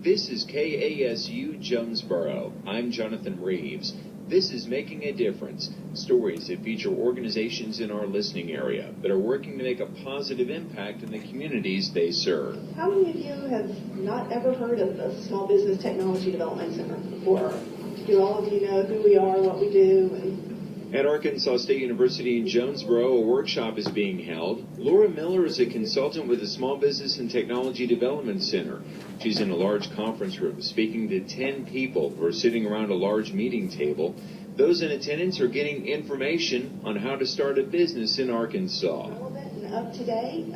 This is KASU Jonesboro. I'm Jonathan Reeves. This is Making a Difference, stories that feature organizations in our listening area that are working to make a positive impact in the communities they serve. How many of you have not ever heard of the Small Business Technology Development Center before? Do all of you know who we are, what we do? At Arkansas State University in Jonesboro, a workshop is being held. Laura Miller is a consultant with the Small Business and Technology Development Center. She's in a large conference room speaking to 10 people who are sitting around a large meeting table. Those in attendance are getting information on how to start a business in Arkansas. Relevant and up to date.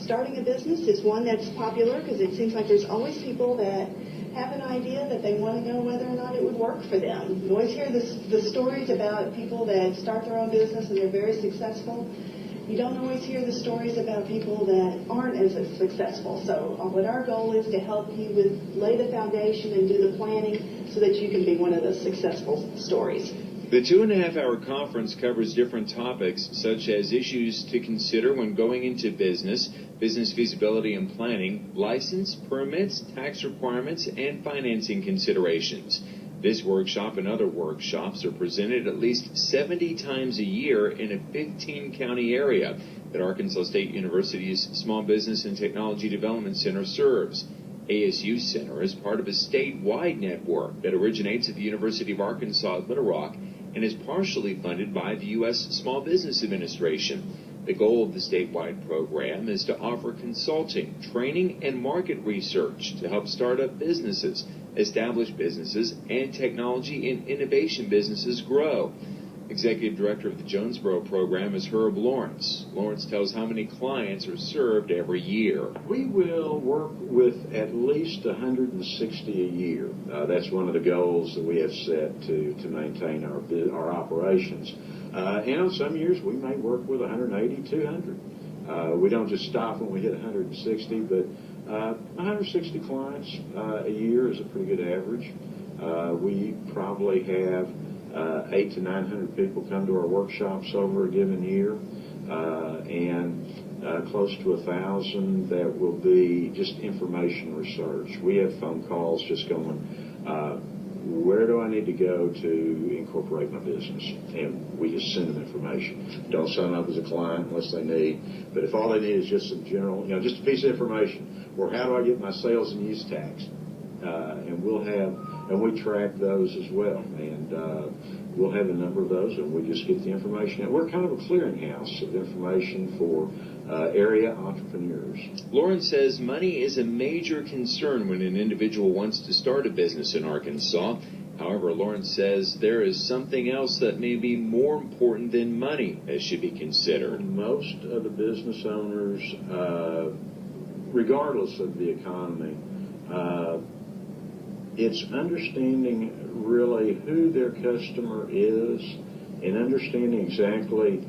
Starting a business is one that's popular because it seems like there's always people that have an idea that they want to know whether or not it would work for them. You always hear the stories about people that start their own business and they're very successful. You don't always hear the stories about people that aren't as successful. So what our goal is to help you with lay the foundation and do the planning so that you can be one of the successful stories. The 2.5-hour conference covers different topics such as issues to consider when going into business feasibility and planning, license, permits, tax requirements, and financing considerations. This workshop and other workshops are presented at least 70 times a year in a 15-county area that Arkansas State University's Small Business and Technology Development Center serves. ASU Center is part of a statewide network that originates at the University of Arkansas at Little Rock and is partially funded by the U.S. Small Business Administration. The goal of the statewide program is to offer consulting, training, and market research to help start up businesses, established businesses, and technology and innovation businesses grow. Executive Director of the Jonesboro program is Herb Lawrence. Lawrence tells how many clients are served every year. We will work with at least 160 a year. That's one of the goals that we have set to maintain our operations. And on some years we may work with 180, 200. We don't just stop when we hit 160, but 160 clients a year is a pretty good average. We probably have 800 to 900 people come to our workshops over a given year, and close to 1,000 that will be just information research. We have phone calls just going, where do I need to go to incorporate my business? And we just send them information. Don't sign up as a client unless they need, but if all they need is just some general, just a piece of information, or how do I get my sales and use tax? And we track those as well, and we'll have a number of those, and we just get the information. And we're kind of a clearinghouse of information for area entrepreneurs. Lawrence says money is a major concern when an individual wants to start a business in Arkansas. However, Lawrence says there is something else that may be more important than money that should be considered. Most of the business owners, regardless of the economy, it's understanding really who their customer is and understanding exactly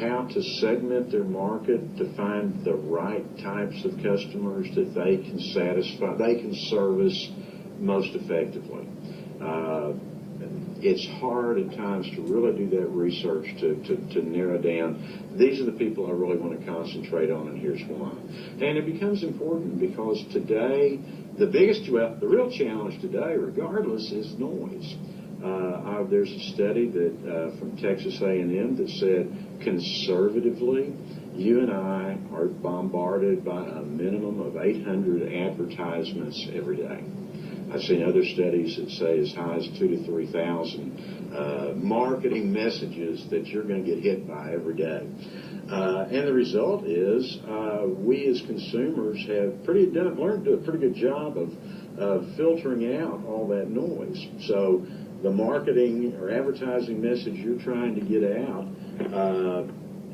how to segment their market to find the right types of customers that they can satisfy, they can service most effectively. It's hard at times to really do that research to narrow down, these are the people I really want to concentrate on, and here's why. And it becomes important because today, the real challenge today, regardless, is noise. There's a study that from Texas A&M that said, conservatively, you and I are bombarded by a minimum of 800 advertisements every day. I've seen other studies that say as high as 2,000 to 3,000 marketing messages that you're going to get hit by every day. And the result is we as consumers have learned to do a pretty good job of filtering out all that noise. So the marketing or advertising message you're trying to get out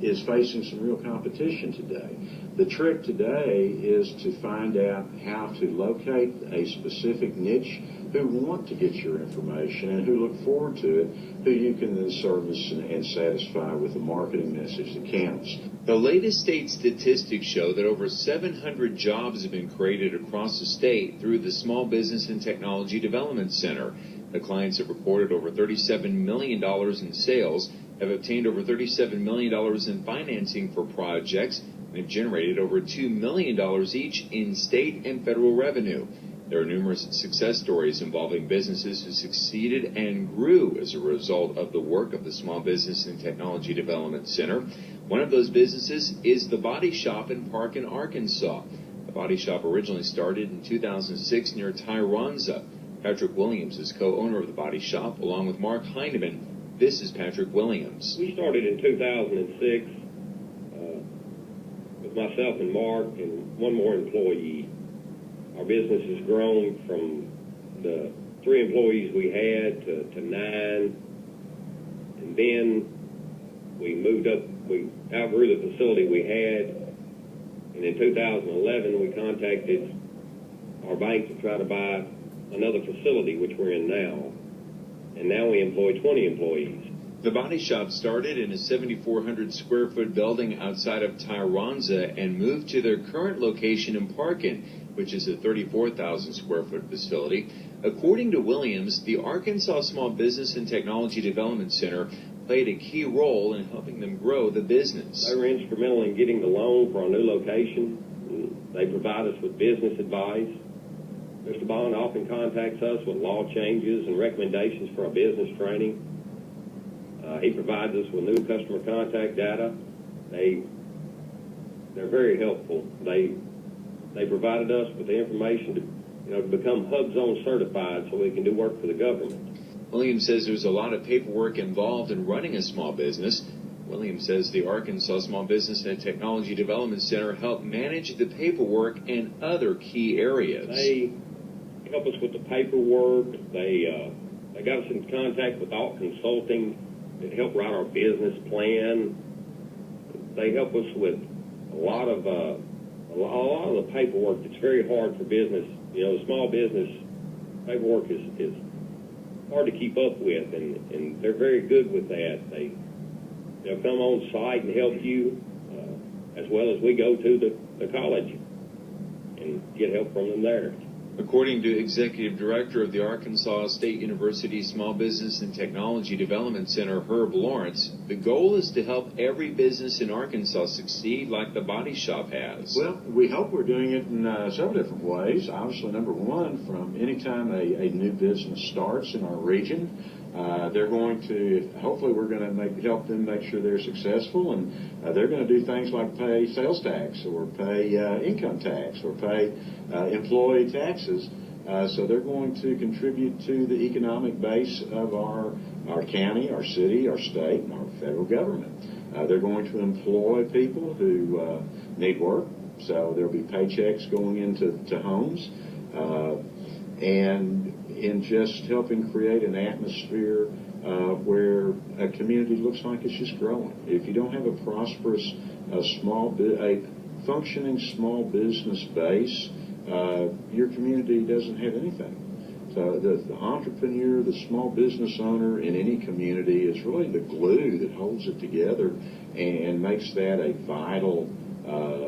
is facing some real competition today. The trick today is to find out how to locate a specific niche who want to get your information and who look forward to it, who you can then service and satisfy with a marketing message that counts. The latest state statistics show that over 700 jobs have been created across the state through the Small Business and Technology Development Center. The clients have reported over $37 million in sales, have obtained over $37 million in financing for projects, and have generated over $2 million each in state and federal revenue. There are numerous success stories involving businesses who succeeded and grew as a result of the work of the Small Business and Technology Development Center. One of those businesses is the Body Shop in Parkin, Arkansas. The Body Shop originally started in 2006 near Tyronza. Patrick Williams is co-owner of the Body Shop, along with Mark Heineman. This is Patrick Williams. We started in 2006 with myself and Mark and one more employee. Our business has grown from the 3 employees we had to 9, and then we moved up. We outgrew the facility we had, and in 2011 we contacted our bank to try to buy another facility, which we're in now, and now we employ 20 employees. The Body Shop started in a 7,400 square foot building outside of Tyronza and moved to their current location in Parkin, which is a 34,000 square foot facility. According to Williams, the Arkansas Small Business and Technology Development Center played a key role in helping them grow the business. They were instrumental in getting the loan for our new location. They provide us with business advice. Mr. Bond often contacts us with law changes and recommendations for our business training. He provides us with new customer contact data. They're very helpful. They provided us with the information to become HubZone certified so we can do work for the government. Williams says there's a lot of paperwork involved in running a small business. Williams says the Arkansas Small Business and Technology Development Center helped manage the paperwork and other key areas. They help us with the paperwork. They got us in contact with Alt Consulting that help write our business plan. They help us with a lot of the paperwork that's very hard for business. The small business paperwork is hard to keep up with, and they're very good with that. They'll come on site and help you, as well as we go to the college and get help from them there. According to Executive Director of the Arkansas State University Small Business and Technology Development Center, Herb Lawrence, the goal is to help every business in Arkansas succeed like the Body Shop has. Well, we hope we're doing it in several different ways. Obviously, number one, from any time a new business starts in our region, they're going to, hopefully we're going to help them make sure they're successful, and they're going to do things like pay sales tax or pay income tax or pay employee taxes. So they're going to contribute to the economic base of our county, our city, our state, and our federal government. They're going to employ people who need work, so there'll be paychecks going into homes. And in just helping create an atmosphere where a community looks like it's just growing. If you don't have a prosperous, a functioning small business base, your community doesn't have anything. So the entrepreneur, the small business owner in any community is really the glue that holds it together and makes that a vital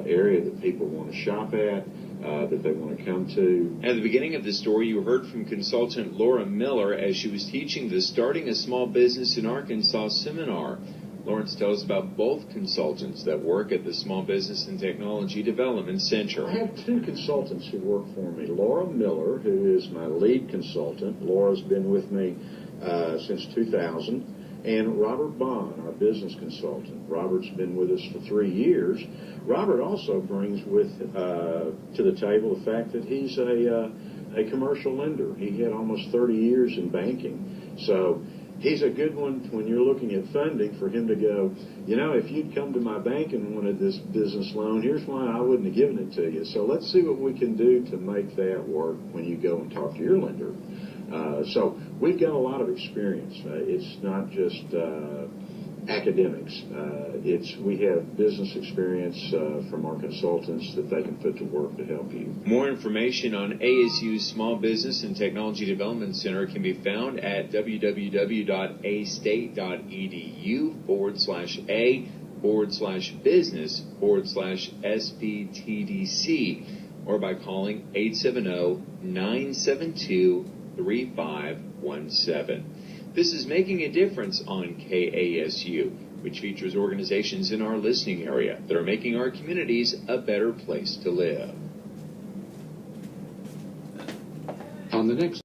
area that people want to shop at, that they want to come to. At the beginning of the story, you heard from consultant Laura Miller as she was teaching the Starting a Small Business in Arkansas seminar. Lawrence tells about both consultants that work at the Small Business and Technology Development Center. I have 2 consultants who work for me. Laura Miller, who is my lead consultant. Laura's been with me since 2000. And Robert Bond, our business consultant. Robert's been with us for 3 years. Robert also brings to the table the fact that he's a commercial lender. He had almost 30 years in banking. So he's a good one when you're looking at funding for him to go, if you'd come to my bank and wanted this business loan, here's why I wouldn't have given it to you. So let's see what we can do to make that work when you go and talk to your lender. So we've got a lot of experience. It's not just academics. We have business experience from our consultants that they can put to work to help you. More information on ASU's Small Business and Technology Development Center can be found at www.astate.edu/a/business/SBTDC or by calling 870-972-3517. This is Making a Difference on KASU, which features organizations in our listening area that are making our communities a better place to live. on the next